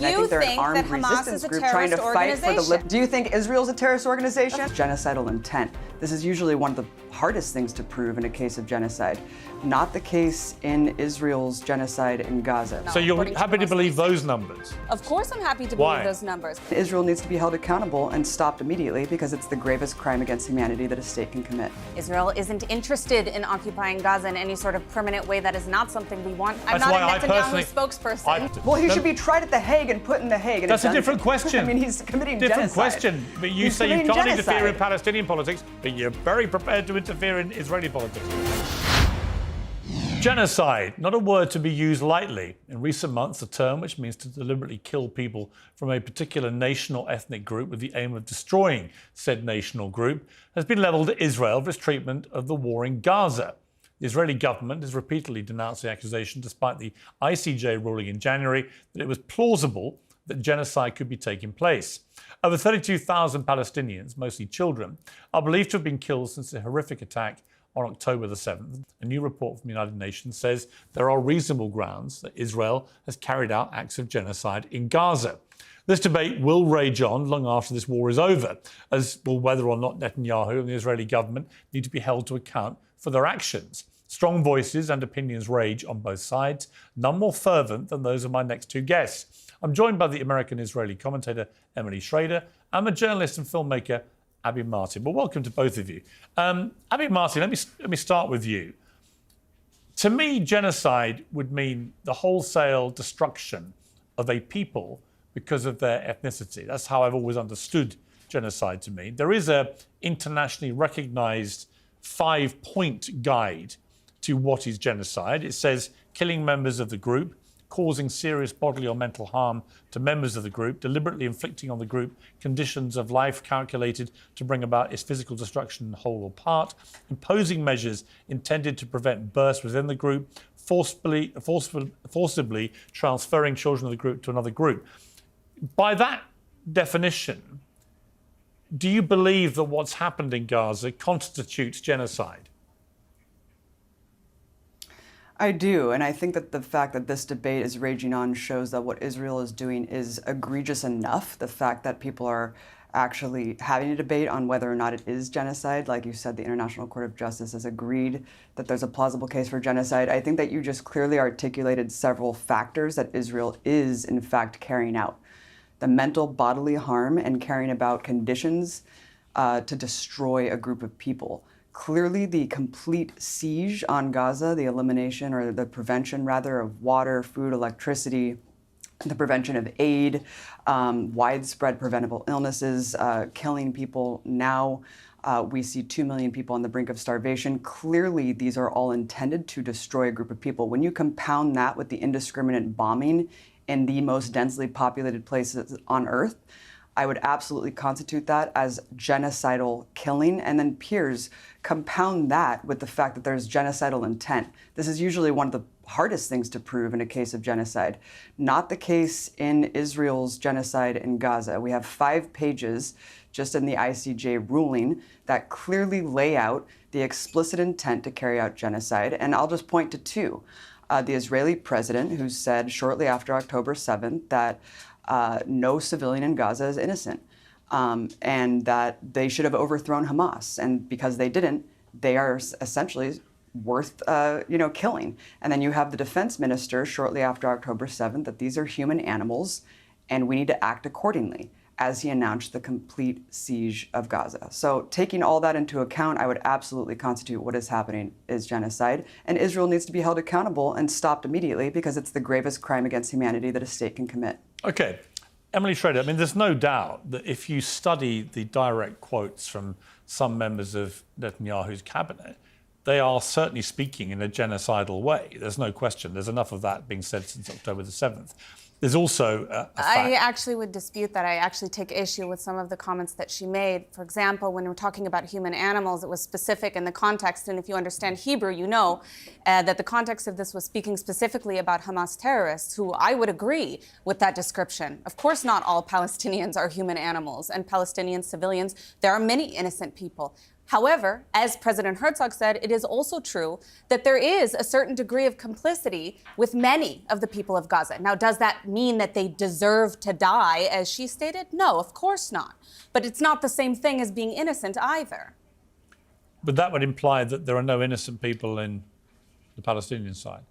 I think they're an armed resistance group trying to fight for the Do you think Israel's a terrorist organization? Genocidal intent. This is usually one of the hardest things to prove in a case of genocide. Not the case in Israel's genocide in Gaza. So you're happy to believe those numbers? Of course I'm happy to believe those numbers. Israel needs to be held accountable and stopped immediately because it's the gravest crime against humanity that a state can commit. Israel isn't interested in occupying Gaza in any sort of permanent way. That is not something we want. I'm That's not a Netanyahu spokesperson. Well, he should be tried at The Hague and put in The Hague. And that's a different question. I mean, he's committing different genocide. Question. But you say you can't interfere in Palestinian politics, but you're very prepared to interfere in Israeli politics. Genocide, not a word to be used lightly. In recent months, a term which means to deliberately kill people from a particular nation or ethnic group with the aim of destroying said nation or group has been levelled at Israel for its treatment of the war in Gaza. The Israeli government has repeatedly denounced the accusation despite the ICJ ruling in January that it was plausible that genocide could be taking place. Over 32,000 Palestinians, mostly children, are believed to have been killed since the horrific attack on October the 7th. A new report from the United Nations says there are reasonable grounds that Israel has carried out acts of genocide in Gaza. This debate will rage on long after this war is over, as will whether or not Netanyahu and the Israeli government need to be held to account for their actions. Strong voices and opinions rage on both sides, none more fervent than those of my next two guests. I'm joined by the American-Israeli commentator Emily Schrader and the journalist and filmmaker Abby Martin. Well, welcome to both of you. Abby Martin, let me start with you. To me, genocide would mean the wholesale destruction of a people because of their ethnicity. That's how I've always understood genocide to mean. There is an internationally recognised 5-point guide to what is genocide. It says killing members of the group, causing serious bodily or mental harm to members of the group, deliberately inflicting on the group conditions of life calculated to bring about its physical destruction in whole or part, imposing measures intended to prevent births within the group, forcibly transferring children of the group to another group. By that definition, do you believe that what's happened in Gaza constitutes genocide? I do, and I think that the fact that this debate is raging on shows that what Israel is doing is egregious enough. The fact that people are actually having a debate on whether or not it is genocide. Like you said, the International Court of Justice has agreed that there's a plausible case for genocide. I think that you just clearly articulated several factors that Israel is, in fact, carrying out. The mental bodily harm and carrying about conditions to destroy a group of people. Clearly, the complete siege on Gaza, the elimination or the prevention, rather, of water, food, electricity, the prevention of aid, widespread preventable illnesses, killing people. Now we see 2 million people on the brink of starvation. Clearly, these are all intended to destroy a group of people. When you compound that with the indiscriminate bombing in the most densely populated places on Earth, I would absolutely constitute that as genocidal killing. And then Piers, compound that with the fact that there's genocidal intent. This is usually one of the hardest things to prove in a case of genocide. Not the case in Israel's genocide in Gaza. We have 5 pages just in the ICJ ruling that clearly lay out the explicit intent to carry out genocide. And I'll just point to 2. The Israeli president, who said shortly after October 7th that no civilian in Gaza is innocent, and that they should have overthrown Hamas. And because they didn't, they are essentially worth killing. And then you have the defense minister shortly after October 7th that these are human animals and we need to act accordingly, as he announced the complete siege of Gaza. So taking all that into account, I would absolutely constitute what is happening is genocide. And Israel needs to be held accountable and stopped immediately because it's the gravest crime against humanity that a state can commit. OK. Emily Schrader, I mean, there's no doubt that if you study the direct quotes from some members of Netanyahu's cabinet, they are certainly speaking in a genocidal way. There's no question. There's enough of that being said since October the 7th. There's also a fact. I actually would dispute that. I actually take issue with some of the comments that she made. For example, when we're talking about human animals, it was specific in the context. And if you understand Hebrew, you know that the context of this was speaking specifically about Hamas terrorists, who I would agree with that description. Of course, not all Palestinians are human animals, and Palestinian civilians, there are many innocent people. However, as President Herzog said, it is also true that there is a certain degree of complicity with many of the people of Gaza. Now, does that mean that they deserve to die, as she stated? No, of course not. But it's not the same thing as being innocent either. But that would imply that there are no innocent people in the Palestinian side.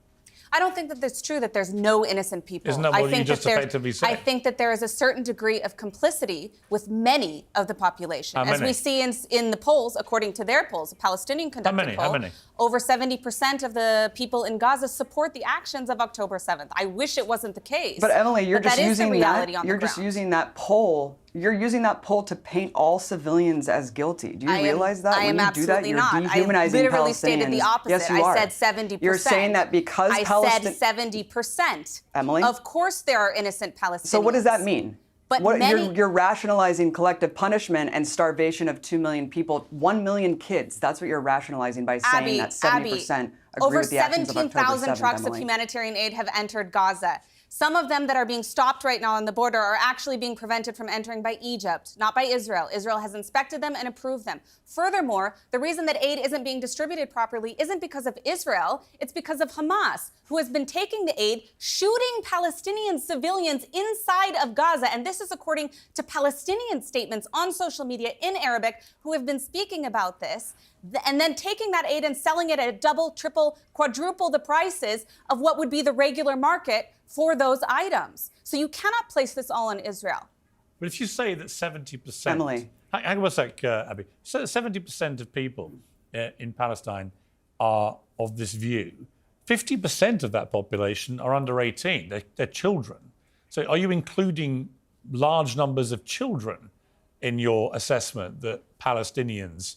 I don't think that it's true that there's no innocent people. Isn't that what you just effectively said? I think that there is a certain degree of complicity with many of the population. How many? As we see in the polls, according to their polls, a Palestinian conducted poll, How many? over 70% of the people in Gaza support the actions of October 7th. I wish it wasn't the case. But Emily, you're just using that. You're just using that poll. You're using that poll to paint all civilians as guilty. Do you realize that? I am absolutely not. You're dehumanizing I literally Palestinians. stated the opposite. Yes, you are. I said 70%. You're saying that because I said 70%. Emily? Of course there are innocent Palestinians. So what does that mean? But you're rationalizing collective punishment and starvation of 2 million people, 1 million kids. That's what you're rationalizing by saying that 70% agree with the actions of October 7th, over 17,000 trucks Emily. of humanitarian aid have entered Gaza. Some of them that are being stopped right now on the border are actually being prevented from entering by Egypt, not by Israel. Israel has inspected them and approved them. Furthermore, the reason that aid isn't being distributed properly isn't because of Israel, it's because of Hamas, who has been taking the aid, shooting Palestinian civilians inside of Gaza. And this is according to Palestinian statements on social media in Arabic who have been speaking about this. And then taking that aid and selling it at double, triple, quadruple the prices of what would be the regular market for those items. So you cannot place this all on Israel. But if you say that 70%... Emily. Hang on a sec, Abby. So that 70% of people in Palestine are of this view. 50% of that population are under 18. They're children. So are you including large numbers of children in your assessment that Palestinians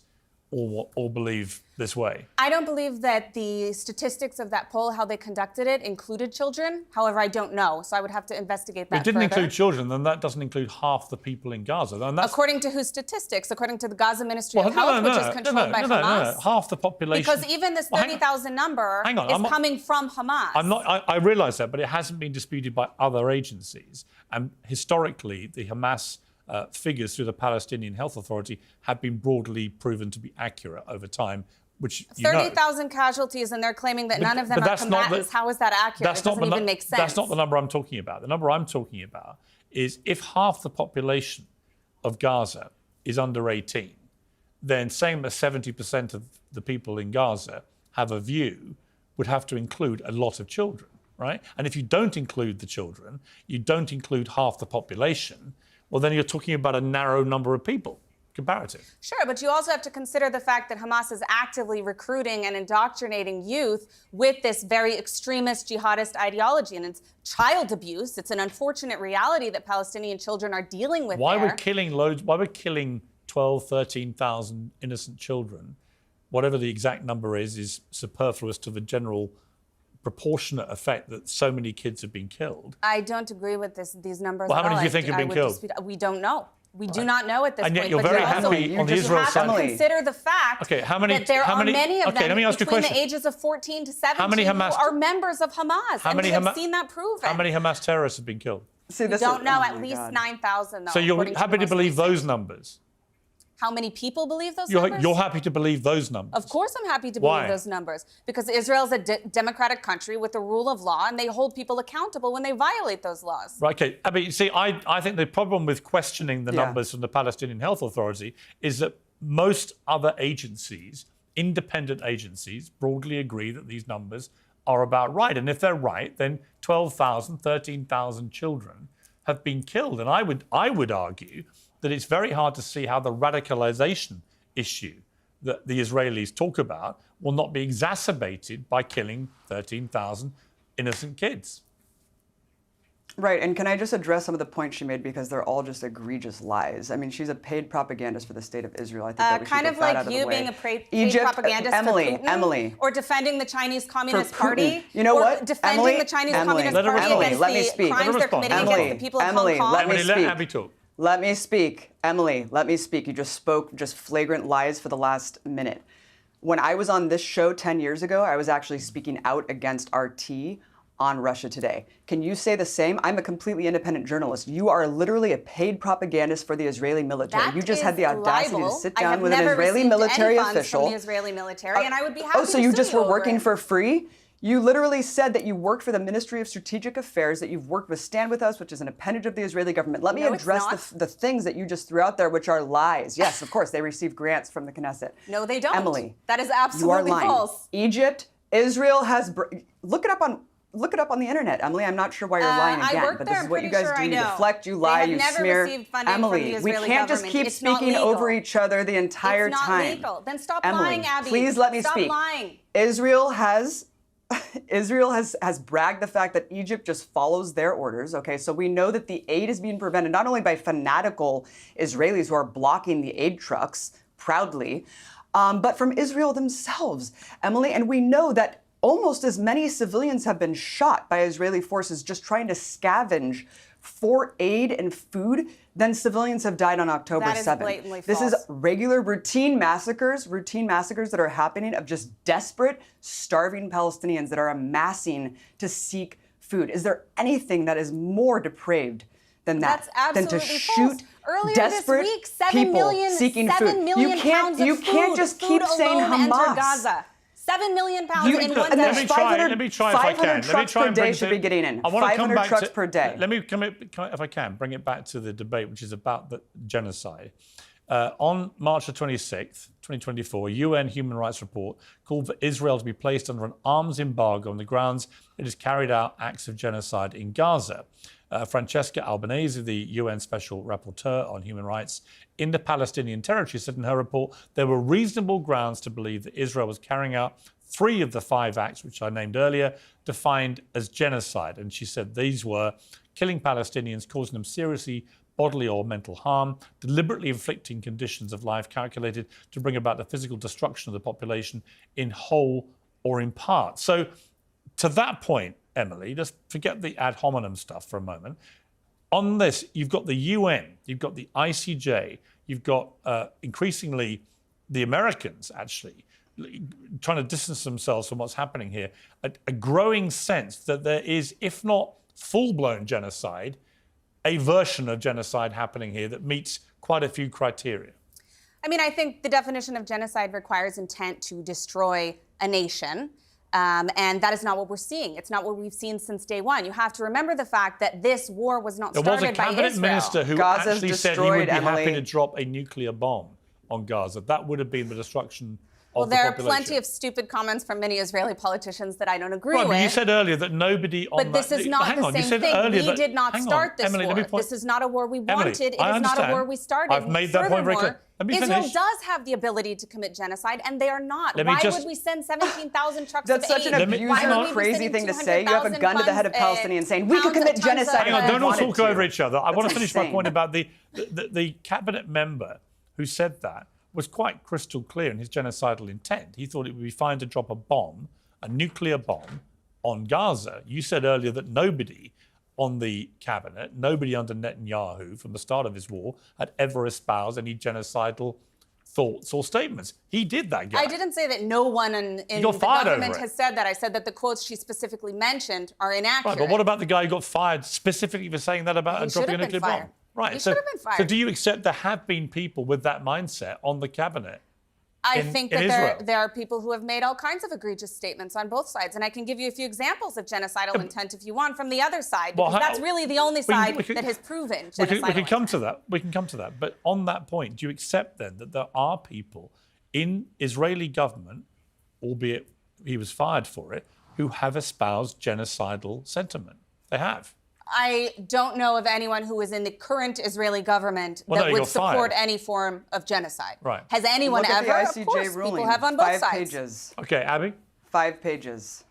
all believe this way? I don't believe that the statistics of that poll, how they conducted it, included children. However, I don't know, so I would have to investigate that If it didn't further. include children, then that doesn't include half the people in Gaza. And that's... According to whose statistics? According to the Gaza Ministry of Health, which is controlled by Hamas? No. Half the population... Because even this 30,000 number is coming from Hamas. I realise that, but it hasn't been disputed by other agencies. And historically, the Hamas figures through the Palestinian Health Authority have been broadly proven to be accurate over time, which 30,000 casualties, and they're claiming that none of them are combatants. How is that accurate? It doesn't even make sense. That's not the number I'm talking about. The number I'm talking about is if half the population of Gaza is under 18, then saying that 70% of the people in Gaza have a view would have to include a lot of children, right? And if you don't include the children, you don't include half the population, well, then you're talking about a narrow number of people, comparative. Sure, but you also have to consider the fact that Hamas is actively recruiting and indoctrinating youth with this very extremist jihadist ideology, and it's child abuse. It's an unfortunate reality that Palestinian children are dealing with Why we're killing 12, 13,000 innocent children, whatever the exact number is superfluous to the general proportionate effect that so many kids have been killed. I don't agree with these numbers. Well, how many do you think have been killed? We don't know. We do not know at this point. And yet you're but very also, happy on the Israel side. You have to consider the fact that there are many of them between the ages of 14 to 17 who are members of Hamas. And we have seen that proven. How many Hamas terrorists have been killed? We don't know. At least 9,000, though. So you're happy to believe those numbers? How many people believe those numbers? You're happy to believe those numbers? Of course I'm happy to believe those numbers. Because Israel is a democratic country with the rule of law, and they hold people accountable when they violate those laws. Right, okay. I mean, you see, I think the problem with questioning the numbers from the Palestinian Health Authority is that most other agencies, independent agencies, broadly agree that these numbers are about right. And if they're right, then 12,000, 13,000 children have been killed. And I would argue that it's very hard to see how the radicalization issue that the Israelis talk about will not be exacerbated by killing 13,000 innocent kids. Right, and can I just address some of the points she made, because they're all just egregious lies. I mean, she's a paid propagandist for the state of Israel. I think that we should kind get of that out like of you the way. being a paid propagandist for Putin, or defending the Chinese Communist Party, you know what? Defending the Chinese Communist Party against the crimes they're committing against the people of Hong Kong. Let Abby talk. Let me speak. Emily, let me speak. You just spoke just flagrant lies for the last minute. When I was on this show 10 years ago, I was actually speaking out against RT on Russia Today. Can you say the same? I'm a completely independent journalist. You are literally a paid propagandist for the Israeli military. That you just is had the audacity libel. to sit I down have with an never Israeli received military any funds official. from the Israeli military, and I would be happy to so you sue just you were over working it. for free? You literally said that you worked for the Ministry of Strategic Affairs, that you've worked with Stand With Us, which is an appendage of the Israeli government. Let me No, it's address not. the things that you just threw out there, which are lies. Yes, of course, they receive grants from the Knesset. No, they don't. Emily, that is you are absolutely lying. false. Egypt, Israel has... Look it up on the internet, Emily. I'm not sure why you're lying I again, worked but there. this is I'm what you pretty guys sure do. I You know. deflect, you They lie, have you never smear. received funding from Emily, the Israeli we can't just government. keep It's not speaking over legal. each other the entire It's not time. legal. Then stop Emily, lying, Abby. please let me stop speak. lying. Israel has bragged the fact that Egypt just follows their orders. Okay, so we know that the aid is being prevented not only by fanatical Israelis who are blocking the aid trucks proudly, but from Israel themselves, Emily. And we know that almost as many civilians have been shot by Israeli forces just trying to scavenge for aid and food than civilians have died on October 7th. That is blatantly This false. is regular routine massacres that are happening of just desperate, starving Palestinians that are amassing to seek food. Is there anything that is more depraved than that? That's than to absolutely false. shoot Earlier desperate this week, 7 people million, seeking 7 food. million pounds of You food. can't just Food keep saying alone entered Hamas. Gaza. 7 million pounds You- in one and day. there's 500 let me try if I 500 can. Let me trucks try per and day bring should the- be getting in. I want to come 500 back trucks to, per day. Let me come if I can, bring it back to the debate, which is about the genocide. On March the 26th, 2024, UN Human Rights Report called for Israel to be placed under an arms embargo on the grounds it has carried out acts of genocide in Gaza. Francesca Albanese, the UN Special Rapporteur on Human Rights in the Palestinian territory, said in her report there were reasonable grounds to believe that Israel was carrying out 3 of the 5 acts, which I named earlier, defined as genocide. And she said these were killing Palestinians, causing them seriously bodily or mental harm, deliberately inflicting conditions of life calculated to bring about the physical destruction of the population in whole or in part. So to that point, Emily, let's forget the ad hominem stuff for a moment. On this, you've got the UN, you've got the ICJ, you've got increasingly the Americans actually trying to distance themselves from what's happening here. A growing sense that there is, if not full-blown genocide, a version of genocide happening here that meets quite a few criteria. I mean, I think the definition of genocide requires intent to destroy a nation. And that is not what we're seeing. It's not what we've seen since day one. You have to remember the fact that this war was not started by Israel. There was a cabinet minister who Gaza's actually said he would be Emily. happy to drop a nuclear bomb on Gaza. That would have been the destruction Well, of the there are population. plenty of stupid comments from many Israeli politicians that I don't agree Right, with. but you said earlier that nobody on But this that... is not hang the on, you same said thing. earlier We that- did not hang on, start this Emily, war. let me point... This is not a war we Emily, wanted. It is I not a understand. war we started. I've made that point very clear. Furthermore, Let me Israel finish. does have the ability to commit genocide, and they are not. Let me Why just- would we send 17,000 trucks That's of aid? such an Let me- abuser, Why would we be crazy sending thing to say. You have a 200,000 gun to the head of pounds, Palestinians saying, we could pounds of commit tons genocide of- if Hang on, we don't all wanted talk to. over each other. I want to That's finish my insane. point about the cabinet member who said that was quite crystal clear in his genocidal intent. He thought it would be fine to drop a bomb, a nuclear bomb, on Gaza. You said earlier that nobody on the cabinet, nobody under Netanyahu from the start of his war, had ever espoused any genocidal thoughts or statements. He did that, guy. I didn't say that no one in the got fired over government it. has said that. I said that the quotes she specifically mentioned are inaccurate. Right, but what about the guy who got fired specifically for saying that about He dropping a should have nuclear been bomb? fired. Right. He so, should have been fired. So do you accept there have been people with that mindset on the cabinet? I in- think in that Israel? there are people who have made all kinds of egregious statements on both sides. And I can give you a few examples of genocidal intent if you want from the other side, Well, because how- that's really the only we can- side we can- that has proven We genocidal can come intent. to that. We can come to that. But on that point, do you accept then that there are people in Israeli government, albeit he was fired for it, who have espoused genocidal sentiment? They have. I don't know of anyone who is in the current Israeli government Well, no, that he would got fired. support any form of genocide. Right. Has anyone Look at ever? the Of ICJ course, ruling. people have on both 5 sides. pages. Okay, Abby? 5 pages.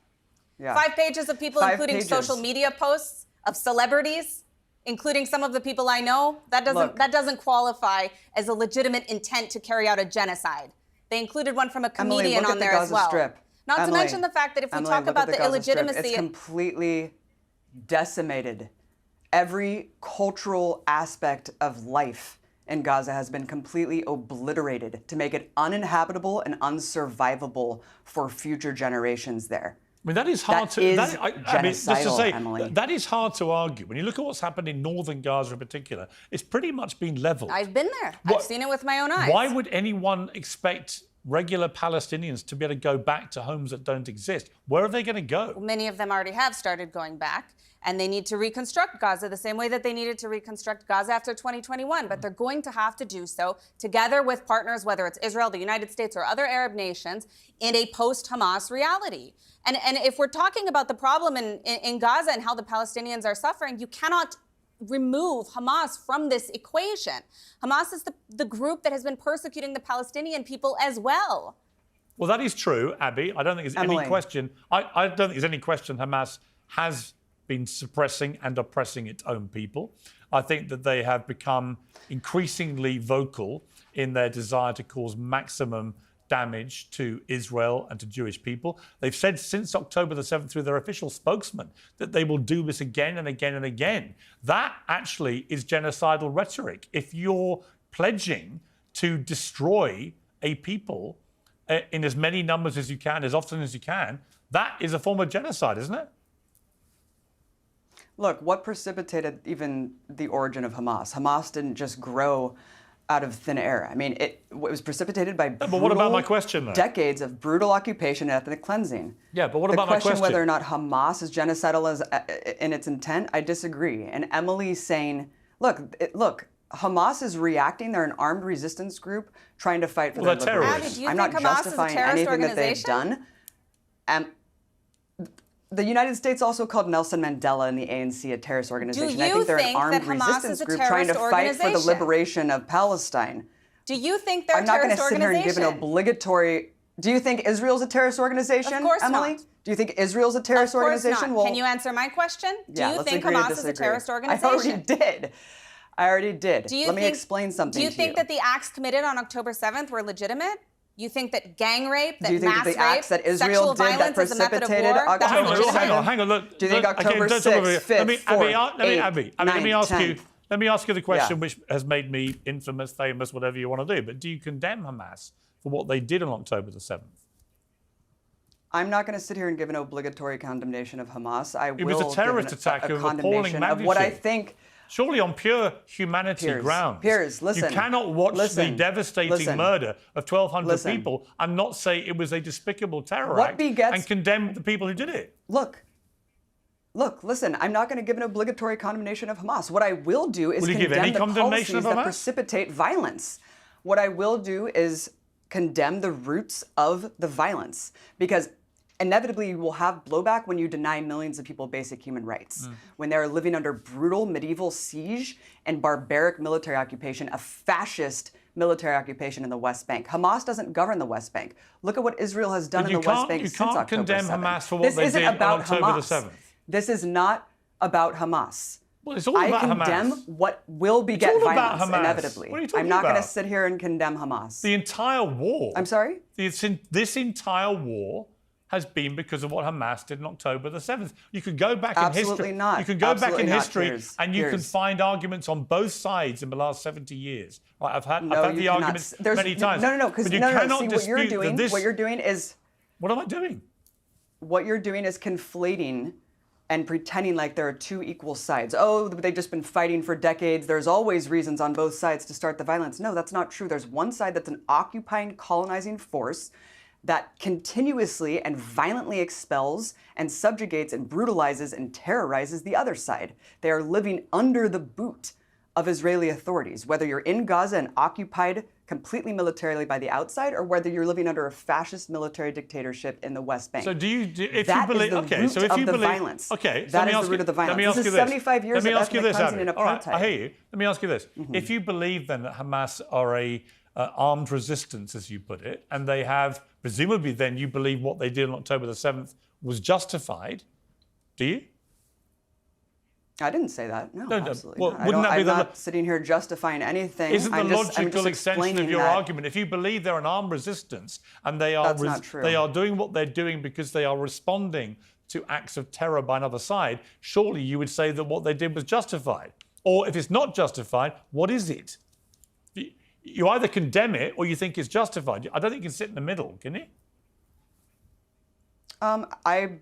Yeah. 5 pages of people, 5 including pages. social media posts of celebrities, including some of the people I know. That doesn't qualify as a legitimate intent to carry out a genocide. They included one from a Emily, comedian look on at the there as Gaza well. Strip. Not to Emily, mention the fact that if we Emily, talk look at about the Gaza Strip. illegitimacy, It's completely decimated. Every cultural aspect of life in Gaza has been completely obliterated to make it uninhabitable and unsurvivable for future generations there. I mean, that is hard That is just to say, Emily. that is hard to argue. When you look at what's happened in northern Gaza in particular, it's pretty much been leveled. I've been there. I've seen it with my own eyes. Why would anyone expect regular Palestinians to be able to go back to homes that don't exist? Where are they going to go? Many of them already have started going back, and they need to reconstruct Gaza the same way that they needed to reconstruct Gaza after 2021. But they're going to have to do so together with partners, whether it's Israel, the United States, or other Arab nations, in a post-Hamas reality. And if we're talking about the problem in Gaza and how the Palestinians are suffering, you cannot remove Hamas from this equation. Hamas is the group that has been persecuting the Palestinian people as well. Well, that is true, Abby. I don't think there's any question. I don't think there's any question Hamas has been suppressing and oppressing its own people. I think that they have become increasingly vocal in their desire to cause maximum damage to Israel and to Jewish people. They've said since October the 7th through their official spokesman that they will do this again and again and again. That actually is genocidal rhetoric. If you're pledging to destroy a people in as many numbers as you can, as often as you can, that is a form of genocide, isn't it? Look, what precipitated even the origin of Hamas? Hamas didn't just grow out of thin air. I mean, it was precipitated by but what about my question, though? Decades of brutal occupation and ethnic cleansing. Yeah, but what about my question? The question whether or not Hamas is genocidal in its intent, I disagree. And Emily's saying, look, Hamas is reacting. They're an armed resistance group trying to fight for their liberation. I'm not justifying anything that they've done. The United States also called Nelson Mandela and the ANC a terrorist organization. I think they're an armed resistance group trying to fight for the liberation of Palestine. Do you think they're a terrorist organization? I'm not going to sit here and give an obligatory... Do you think Israel's a terrorist organization, Of course Emily? not. Do you think Israel's a terrorist organization? Not. Can you answer my question? Do you think Hamas is a terrorist organization? I already did. Let me explain something to you. Do you think that the acts committed on October 7th were legitimate? You think that gang rape, that mass rape, do you think that the acts that Israel did that precipitated October 7th? Hang on, look. Do you think October 6th, 5th, 4th, let me ask you the question which has made me infamous, famous, whatever you want to do. But do you condemn Hamas for what they did on October the 7th? I'm not going to sit here and give an obligatory condemnation of Hamas. It was a terrorist attack of appalling magnitude. Of what I think... Surely on pure humanity grounds. Piers, listen. You cannot watch the devastating murder of 1,200 people and not say it was a despicable terror act and condemn the people who did it. Look, listen, I'm not going to give an obligatory condemnation of Hamas. What I will do is condemn the policies that precipitate violence. What I will do is condemn the roots of the violence, because inevitably, you will have blowback when you deny millions of people basic human rights, when they're living under brutal medieval siege and barbaric military occupation, a fascist military occupation in the West Bank. Hamas doesn't govern the West Bank. Look at what Israel has done in the West Bank since October 7th. You can't condemn Hamas for what they did on October the 7th. This is not about Hamas. Well, it's all about Hamas. I condemn what will beget violence inevitably. What are you talking I'm not about? going to sit here and condemn Hamas. The entire war. I'm sorry? This entire war has been because of what Hamas did on October the 7th. You could go back in history. Not. You can go back in history Piers. and you can find arguments on both sides in the last 70 years. Right, I've had the arguments many times. No, because see, what you're doing is... What am I doing? What you're doing is conflating and pretending like there are two equal sides. Oh, they've just been fighting for decades. There's always reasons on both sides to start the violence. No, that's not true. There's one side that's an occupying, colonizing force that continuously and violently expels and subjugates and brutalizes and terrorizes the other side. They are living under the boot of Israeli authorities, whether you're in Gaza and occupied completely militarily by the outside, or whether you're living under a fascist military dictatorship in the West Bank. So do you, if that you believe, is the root of the violence. Okay, that is the root of the violence. This is 75 years of ethnic cleansing and apartheid. All right, I hear you. Let me ask you this. If you believe then that Hamas are a armed resistance, as you put it, and they have, presumably then you believe what they did on October the 7th was justified, do you? I didn't say that. No, absolutely well, not. Wouldn't that be I'm not sitting here justifying anything. Isn't the logical extension of your argument? If you believe they're an armed resistance and they are doing what they're doing because they are responding to acts of terror by another side, surely you would say that what they did was justified. Or if it's not justified, what is it? You either condemn it or you think it's justified. I don't think you can sit in the middle, can you? I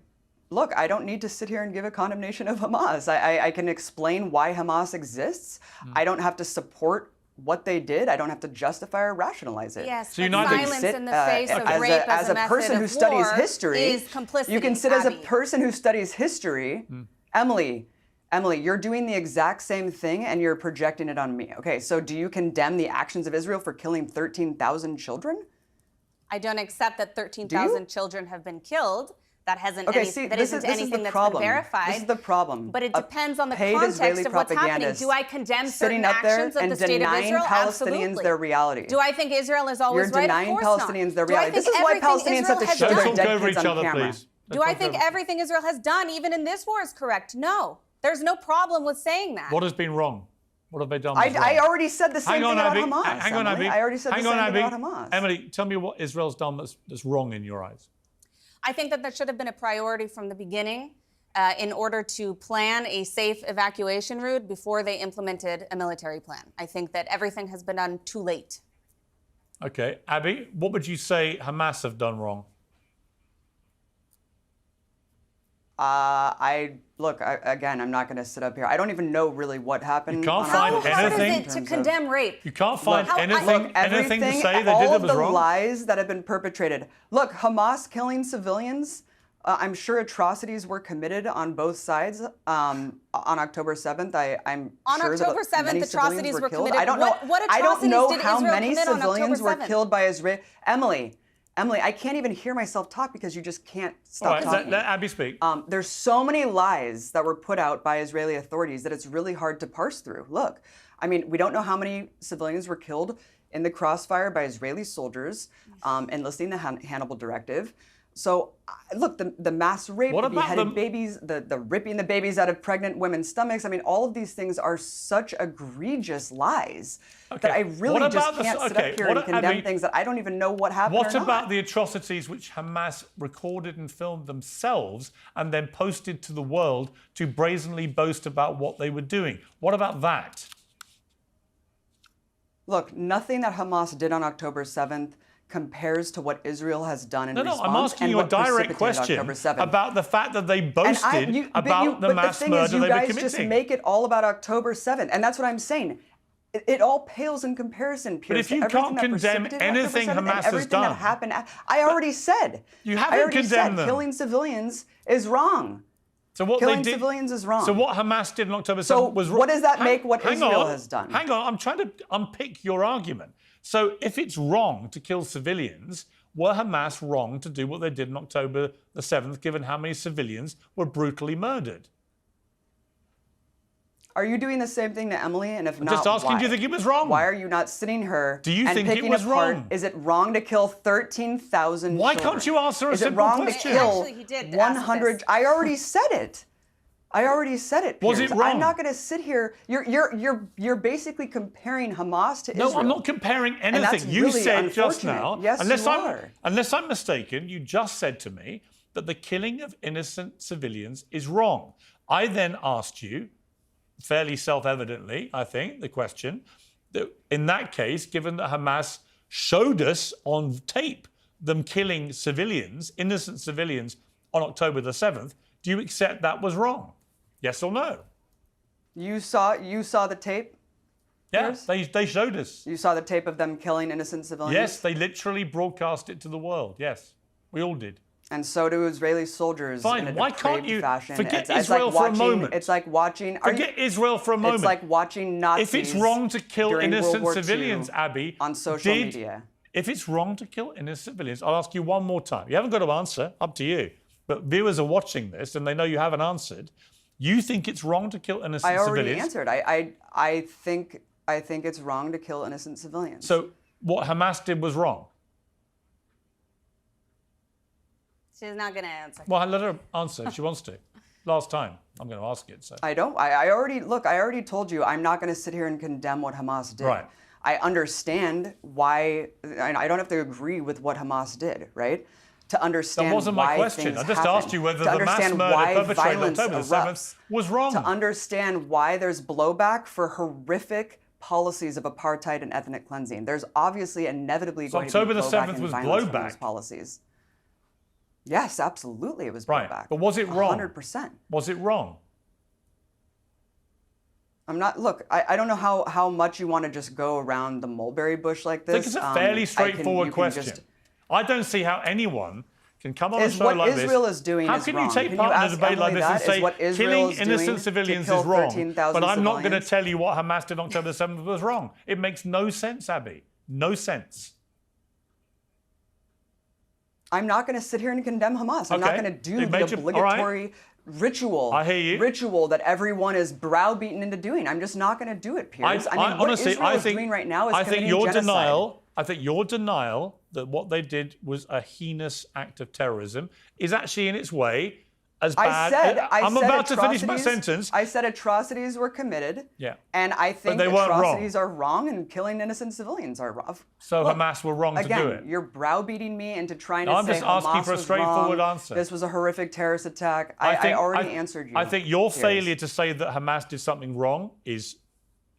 look, I don't need to sit here and give a condemnation of Hamas. I can explain why Hamas exists. I don't have to support what they did. I don't have to justify or rationalize it. Yes, So but you're not silence in the face of rape as a person who studies history, is complicity. you can sit as a Abby. person who studies history. Emily, you're doing the exact same thing and you're projecting it on me. Okay, so do you condemn the actions of Israel for killing 13,000 children? I don't accept that 13,000 children have been killed. That hasn't Okay, any, see, that this isn't is anything the that's problem. been verified. This is the problem. But it depends on the Paid context Israeli of what's happening. propagandist Do I condemn certain sitting up there actions of and the state of denying Israel? Palestinians Absolutely. their reality? Do I think Israel is always You're right? denying Of course Palestinians not. their Do I reality. think This is why everything Palestinians Israel have to has show Let's their all dead go over kids each on other, camera. please. Do I think everything Israel has done, even in this war, is correct? No. There's no problem with saying that. What has been wrong? What have they done? that's I wrong? already said the same thing about Hamas. Hang on, Emily. Abby. I already said the Hang same on, thing Abby. about Hamas. Emily, tell me what Israel's done that's wrong in your eyes. I think that there should have been a priority from the beginning in order to plan a safe evacuation route before they implemented a military plan. I think that everything has been done too late. Okay, Abby, what would you say Hamas have done wrong? Again, I'm not going to sit up here. I don't even know really what happened. You can't on find October How hard 7th is in it to terms condemn rape? You can't find Look, anything to say they all did that of was the wrong? lies that have been perpetrated. Look, Hamas killing civilians. I'm sure atrocities were committed on both sides on October 7th. I'm On sure October that many 7th, civilians atrocities were killed. committed. I don't know. What I don't atrocities know did how Israel many commit on civilians October were 7th? killed by Israel. Emily, I can't even hear myself talk because you just can't stop All right, talking. let Abby speak. There's so many lies that were put out by Israeli authorities that it's really hard to parse through. Look, I mean, we don't know how many civilians were killed in the crossfire by Israeli soldiers enlisting the Hannibal Directive. So, look, the mass rape, What the about beheaded the- babies, the ripping the babies out of pregnant women's stomachs. I mean, all of these things are such egregious lies that I really What just about the- can't sit okay, up here what- and condemn Abby, things that I don't even know what happened What or about not. the atrocities which Hamas recorded and filmed themselves and then posted to the world to brazenly boast about what they were doing? What about that? Look, nothing that Hamas did on October 7th compares to what Israel has done in No, response. I'm asking and you a what direct precipitated question October 7th. about the fact that they boasted about the mass thing murder is, you they were guys committing. just make it all about October 7th, and that's what I'm saying. It all pales in comparison, Piers, if you to everything can't that condemn precipitated anything October 7th Hamas and has everything done. that happened. I already said. You haven't I already said condemned them. killing civilians is wrong. So what Killing they did, civilians is wrong. So what Hamas did on October 7th So was wrong. what does that make what hang Israel on, has done? Hang on, I'm trying to unpick your argument. So if it's wrong to kill civilians, were Hamas wrong to do what they did on October the 7th, given how many civilians were brutally murdered? Are you doing the same thing to Emily? And if not, just asking, why? do you think it was wrong? Why are you not sitting her Do you and think it picking was apart, wrong? Is it wrong to kill 13,000 Why children? can't you answer a Is it simple wrong question? to kill Actually, he did ask 100? this. I already said it. Was Piers. it wrong? I'm not going to sit here. You're basically comparing Hamas to Israel. No, I'm not comparing And that's anything. You really said just unfortunate. now, Yes, unless you I'm are. unless I'm mistaken, you just said to me that the killing of innocent civilians is wrong. I then asked you, fairly self-evidently, I think, the question, that in that case, given that Hamas showed us on tape them killing civilians, innocent civilians, on October the 7th, do you accept that was wrong? Yes or no? You saw the tape? Yeah, Piers? they showed us. You saw the tape of them killing innocent civilians? Yes, they literally broadcast it to the world. Yes, we all did. And so do Israeli soldiers Fine, in a why can't depraved you fashion. forget It's Israel like for a watching, moment? It's like watching. Forget Israel for a moment. It's like watching Nazis. If it's wrong to kill during World innocent War civilians, II Abby, on social media. If it's wrong to kill innocent civilians, I'll ask you one more time. You haven't got to answer, up to you. But viewers are watching this and they know you haven't answered. You think it's wrong to kill innocent I already civilians? answered. I think it's wrong to kill innocent civilians. So what Hamas did was wrong. She's not going to answer. Well, let her answer if she wants to. Last time, I'm going to ask it. So. I don't. I already told you I'm not going to sit here and condemn what Hamas did. Right. I understand why. I don't have to agree with what Hamas did, right? To understand That wasn't why my question. things I just happen. asked you whether To the mass understand murder why perpetrated on violence October the 7th erupts. was wrong. To understand why there's blowback for horrific policies of apartheid and ethnic cleansing. There's obviously inevitably going October to the be blowback 7th and was violence from blowback. those policies. Yes, absolutely, it was brought Right. back. But was it wrong? 100%. Was it wrong? Look, I don't know how much you want to just go around the mulberry bush like this. I think it's a fairly straightforward question. Just, I don't see how anyone can come on a show what like this. Israel is doing how is can wrong. you take Can part you in a ask debate like Emily this and that? say Is what Israel killing is doing innocent to civilians kill is wrong, 13,000 but I'm not going to civilians? tell you what Hamas did on October 7th was wrong. It makes no sense, Abby. No sense. I'm not going to sit here and condemn Hamas. I'm not Okay. going to do It the made you- all right. obligatory ritual. I hear you. Ritual that everyone is browbeaten into doing. I'm just not going to do it, Piers. I mean, what honestly, Israel I is think, doing right now is I think committing your genocide. I think your denial that what they did was a heinous act of terrorism is actually in its way as bad. I'm about to finish my sentence. I said atrocities were committed. Yeah. And I think they weren't wrong. atrocities are wrong and killing innocent civilians are wrong. So Look, Hamas were wrong to do it. Again, you're browbeating me into trying to No, I'm say just asking Hamas for a was straightforward wrong. answer. This was a horrific terrorist attack. I already answered you. I think your Piers. failure to say that Hamas did something wrong is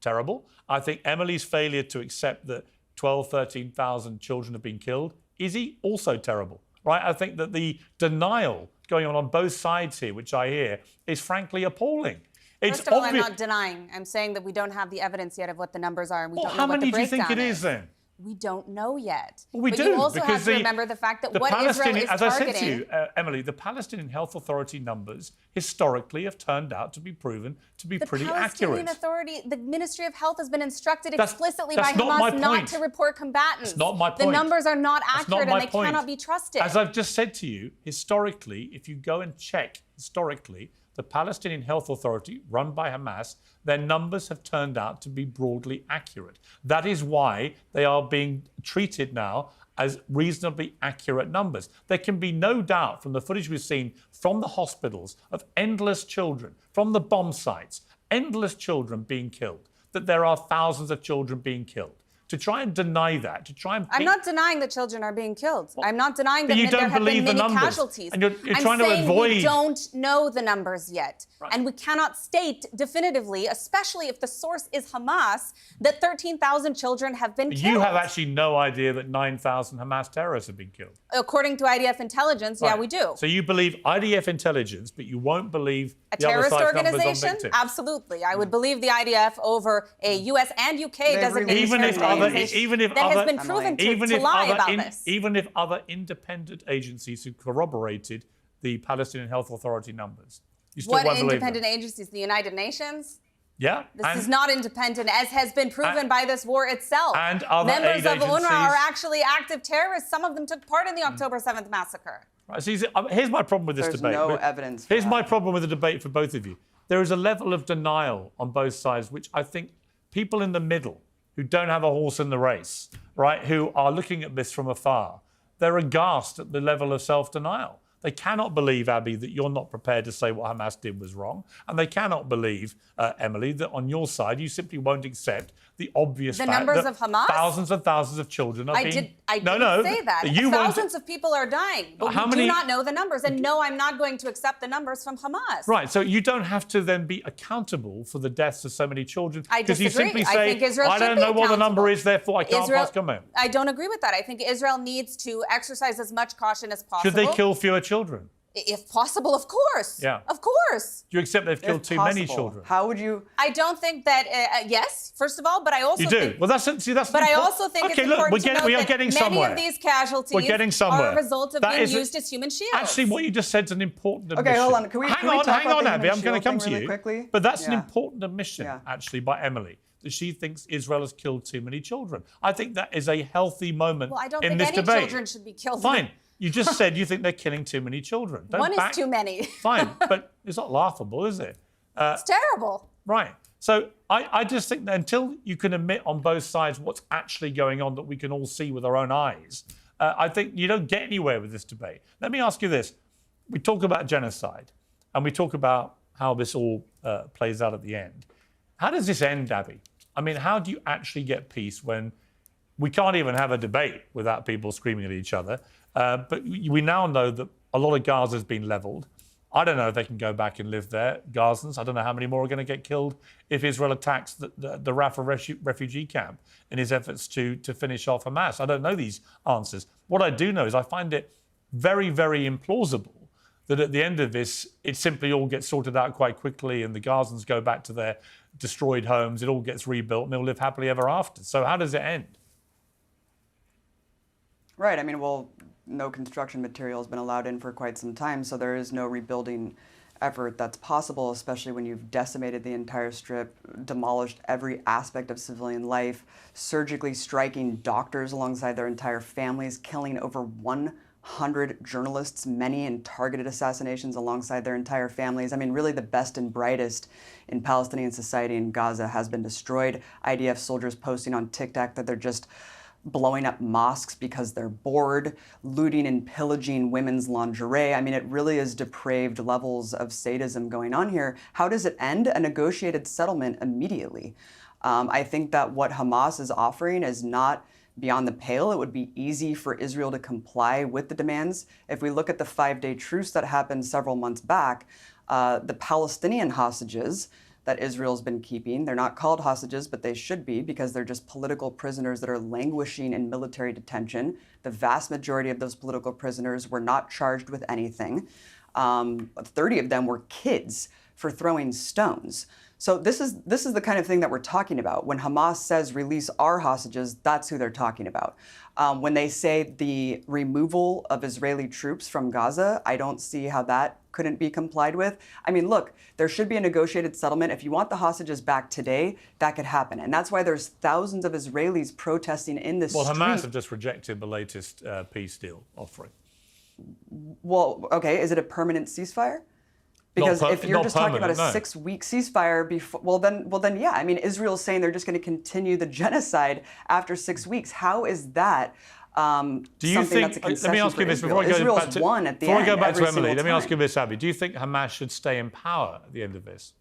terrible. I think Emily's failure to accept that 12, 13,000 children have been killed is also terrible, right? I think that the denial going on both sides here, which I hear, is frankly appalling. It's First of all, I'm obvious. not denying. I'm saying that we don't have the evidence yet of what the numbers are, and we Well, don't how know what many the do you think breakdown it is then? We don't know yet. Well, we but do, you also because have to remember the fact that the what Israel is as I targeting. said to you, Emily, the Palestinian Health Authority numbers historically have turned out to be proven to be pretty Palestinian accurate. Authority, the Ministry of Health has been instructed That's- explicitly that's by not my Hamas not point. to report combatants. That's not my The point. numbers are not That's not accurate my and they point. cannot be trusted. As I've just said to you, historically, if you go and check historically, the Palestinian Health Authority, run by Hamas, their numbers have turned out to be broadly accurate. That is why they are being treated now as reasonably accurate numbers. There can be no doubt from the footage we've seen from the hospitals of endless children, from the bomb sites, endless children being killed, that there are thousands of children being killed. To try and deny that, to try and... I'm not denying that children are being killed. I'm not denying that you there don't have been believe the many numbers. casualties. And you're I'm trying to saying avoid... we don't know the numbers yet. Right. And we cannot state definitively, especially if the source is Hamas, that 13,000 children have been killed. You have actually no idea that 9,000 Hamas terrorists have been killed. According to IDF intelligence, yeah, Right. we do. So you believe IDF intelligence, but you won't believe A the other terrorist side's numbers on organization? victims. Absolutely. I would believe the IDF over a US and UK designated Even if terrorist other- organization even if that other- has been proven to even if lie about other this. even if other independent agencies who corroborated the Palestinian Health Authority numbers, you still What won't believe independent them. agencies? The United Nations? Yeah, This is not independent, as has been proven by this war itself. and other Members aid of UNRWA agencies. are actually active terrorists. Some of them took part in the October 7th massacre. Right, so here's my problem with this There's debate. no But evidence for Here's that. my problem with the debate for both of you. There is a level of denial on both sides, which I think people in the middle who don't have a horse in the race, right, who are looking at this from afar, they're aghast at the level of self-denial. They cannot believe, Abby, that you're not prepared to say what Hamas did was wrong. And they cannot believe, Emily, that on your side, you simply won't accept the obvious fact numbers that of Hamas? thousands and thousands of children are I being... didn't say that. You won't- Thousands of people are dying, but How we many- do not know the numbers. And no, I'm not going to accept the numbers from Hamas. Right, so you don't have to then be accountable for the deaths of so many children. I Because you disagree. simply I say, think Israel I should don't be know what the number accountable. is, therefore I can't pass comment. I don't agree with that. I think Israel needs to exercise as much caution as possible. Should they kill fewer children? If possible, of course. Yeah. Of course. Do you accept they've killed If too many possible. children? How would you? I don't think that, yes, first of all, but I also You do. think... Well, that's that's. But I also think okay, it's look, important to note we are that getting many somewhere. of these casualties We're getting somewhere. are a result of That being is- used as human shields. Actually, what you just said is an important admission. Okay, hold on. Can we hang talk on, about the Abby. I'm going to human come shield to thing you. really quickly? But that's an Yeah. important admission, Yeah. actually, by Emily, that she thinks Israel has killed too many children. I think that is a healthy moment Well, I don't in think this any debate. children should be killed. Fine. You just said you think they're killing too many children. Don't One back- is too many. Fine, but it's not laughable, is it? It's terrible. Right. So I just think that until you can admit on both sides what's actually going on that we can all see with our own eyes, I think you don't get anywhere with this debate. Let me ask you this. We talk about genocide and we talk about how this all plays out at the end. How does this end, Abby? I mean, how do you actually get peace when we can't even have a debate without people screaming at each other? But we now know that a lot of Gaza has been leveled. I don't know if they can go back and live there, Gazans. I don't know how many more are going to get killed if Israel attacks the Rafah refugee camp in his efforts to finish off Hamas. I don't know these answers. What I do know is I find it very, very implausible that at the end of this, it simply all gets sorted out quite quickly and the Gazans go back to their destroyed homes, it all gets rebuilt, and they'll live happily ever after. So how does it end? Right. I mean, well, no construction material has been allowed in for quite some time, so there is no rebuilding effort that's possible, especially when you've decimated the entire strip, demolished every aspect of civilian life, surgically striking doctors alongside their entire families, killing over 100 journalists, many in targeted assassinations alongside their entire families. I mean, really the best and brightest in Palestinian society in Gaza has been destroyed. IDF soldiers posting on TikTok that they're just blowing up mosques because they're bored, looting and pillaging women's lingerie. I mean, it really is depraved levels of sadism going on here. How does it end? A negotiated settlement immediately. I think that what Hamas is offering is not beyond the pale. It would be easy for Israel to comply with the demands. If we look at the 5-day truce that happened several months back, the Palestinian hostages that Israel's been keeping. They're not called hostages, but they should be because they're just political prisoners that are languishing in military detention. The vast majority of those political prisoners were not charged with anything. 30 of them were kids for throwing stones. So this is the kind of thing that we're talking about. When Hamas says release our hostages, that's who they're talking about. When they say the removal of Israeli troops from Gaza, I don't see how that couldn't be complied with. I mean, look, there should be a negotiated settlement. If you want the hostages back today, that could happen. And that's why there's thousands of Israelis protesting in the street. Well, Hamas have just rejected the latest peace deal offering. Well, okay, is it a permanent ceasefire? Because if you're just talking about a 6-week ceasefire before, well then, yeah. I mean, Israel's saying they're just going to continue the genocide after 6 weeks. How is that do you something think, that's a concession let me ask for you this Israel? before I go Israel's back to, won at the before end I go back to every Emily, single let me ask time. you this, Abby. Do you think Hamas should stay in power at the end of this?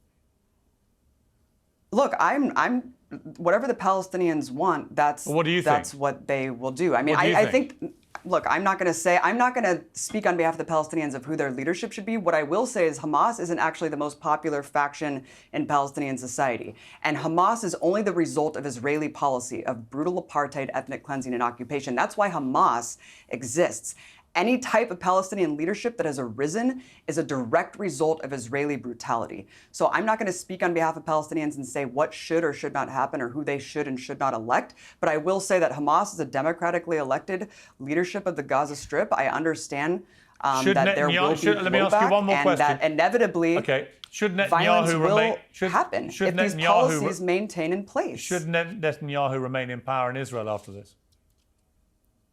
Look, I'm whatever the Palestinians want, that's what do you that's think? What they will do. I mean, What do you I think look, I'm not going to speak on behalf of the Palestinians of who their leadership should be. What I will say is Hamas isn't actually the most popular faction in Palestinian society. And Hamas is only the result of Israeli policy of brutal apartheid, ethnic cleansing, and occupation. That's why Hamas exists. Any type of Palestinian leadership that has arisen is a direct result of Israeli brutality. So I'm not going to speak on behalf of Palestinians and say what should or should not happen or who they should and should not elect. But I will say that Hamas is a democratically elected leadership of the Gaza Strip. I understand that there will be let me ask you one more and question. that inevitably should violence Netanyahu will happen if these policies maintain in place. Should Netanyahu remain in power in Israel after this?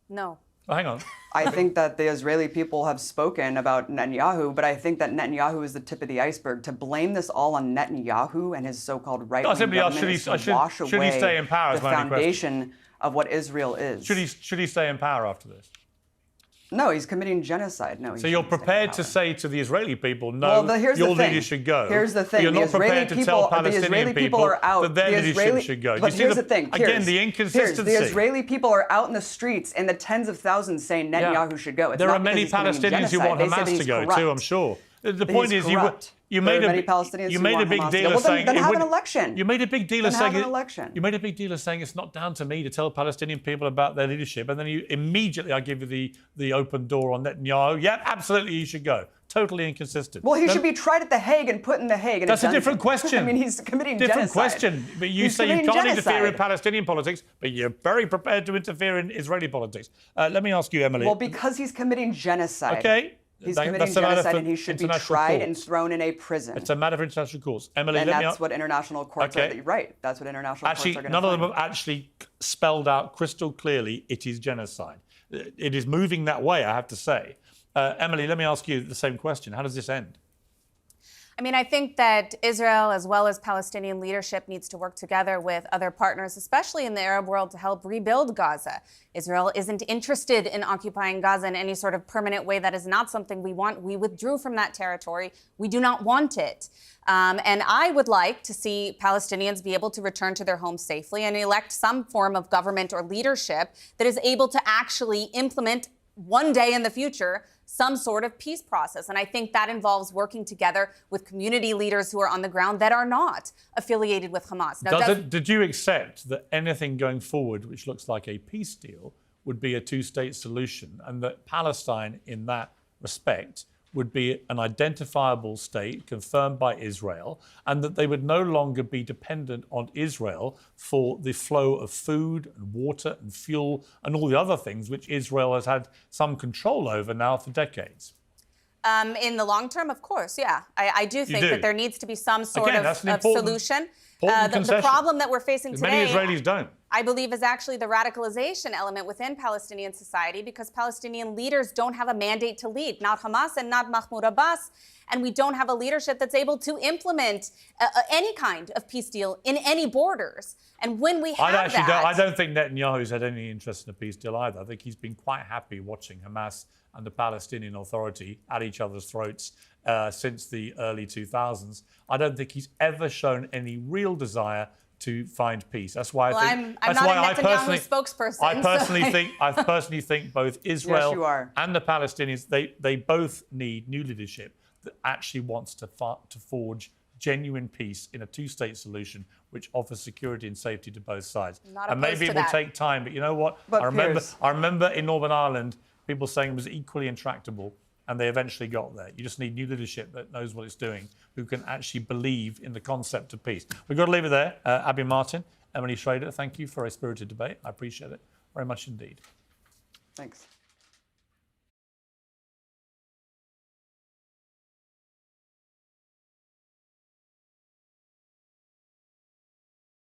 No. Oh, hang on. I think that the Israeli people have spoken about Netanyahu, but I think that Netanyahu is the tip of the iceberg. To blame this all on Netanyahu and his so-called right-wing government is to wash away he stay in power, the foundation of what Israel is. Should he stay in power after this? No, he's committing genocide. No. So you're prepared to say to the Israeli people, no, here's your the thing. leaders should go. Here's the thing. But you're not prepared to tell the Palestinian Israeli people are out. that their leadership should go. But here's the thing. Again, the inconsistency. The Israeli people are out in the streets in the tens of thousands saying Netanyahu should go. There are many Palestinians who want Hamas to go too, I'm sure. The point is, you made a big deal of saying then have an election. You made a big deal of saying election. You made a big deal of saying it's not down to me to tell Palestinian people about their leadership, and then you immediately I give you the open door on Netanyahu. Yeah, absolutely, you should go. Totally inconsistent. Well, he should be tried at The Hague and put in The Hague. And that's a different question. I mean, he's committing different genocide. question. But you say you can't interfere in Palestinian politics, but you're very prepared to interfere in Israeli politics. Let me ask you, Emily. Well, because he's committing genocide. Okay. He's committing genocide and he should be tried and thrown in a prison. It's a matter for international courts. Emily, and that's what international courts are. Right. That's what international courts are going to none of them have actually spelled out crystal clearly it is genocide. It is moving that way, I have to say. Emily, let me ask you the same question. How does this end? I mean, I think that Israel, as well as Palestinian leadership, needs to work together with other partners, especially in the Arab world, to help rebuild Gaza. Israel isn't interested in occupying Gaza in any sort of permanent way. That is not something we want. We withdrew from that territory. We do not want it. And I would like to see Palestinians be able to return to their homes safely and elect some form of government or leadership that is able to actually implement one day in the future some sort of peace process. And I think that involves working together with community leaders who are on the ground that are not affiliated with Hamas. Now, did you accept that anything going forward which looks like a peace deal would be a two-state solution, and that Palestine, in that respect, would be an identifiable state confirmed by Israel, and that they would no longer be dependent on Israel for the flow of food and water and fuel and all the other things which Israel has had some control over now for decades. In the long term, of course, yeah. I do think that there needs to be some sort of solution. The problem that we're facing today, many Israelis don't. I believe, is actually the radicalization element within Palestinian society, because Palestinian leaders don't have a mandate to lead, not Hamas and not Mahmoud Abbas, and we don't have a leadership that's able to implement any kind of peace deal in any borders. And when we have I don't think Netanyahu's had any interest in a peace deal either. I think he's been quite happy watching Hamas and the Palestinian Authority at each other's throats since the early 2000s. I don't think he's ever shown any real desire to find peace. That's why I'm not a Netanyahu spokesperson. I personally think both Israel and the Palestinians, they both need new leadership that actually wants to forge genuine peace in a two-state solution which offers security and safety to both sides. And maybe it will take time, but you know what? I remember in Northern Ireland people saying it was equally intractable, and they eventually got there. You just need new leadership that knows what it's doing, who can actually believe in the concept of peace. We've got to leave it there. Abby Martin, Emily Schrader, thank you for a spirited debate. I appreciate it very much indeed. Thanks.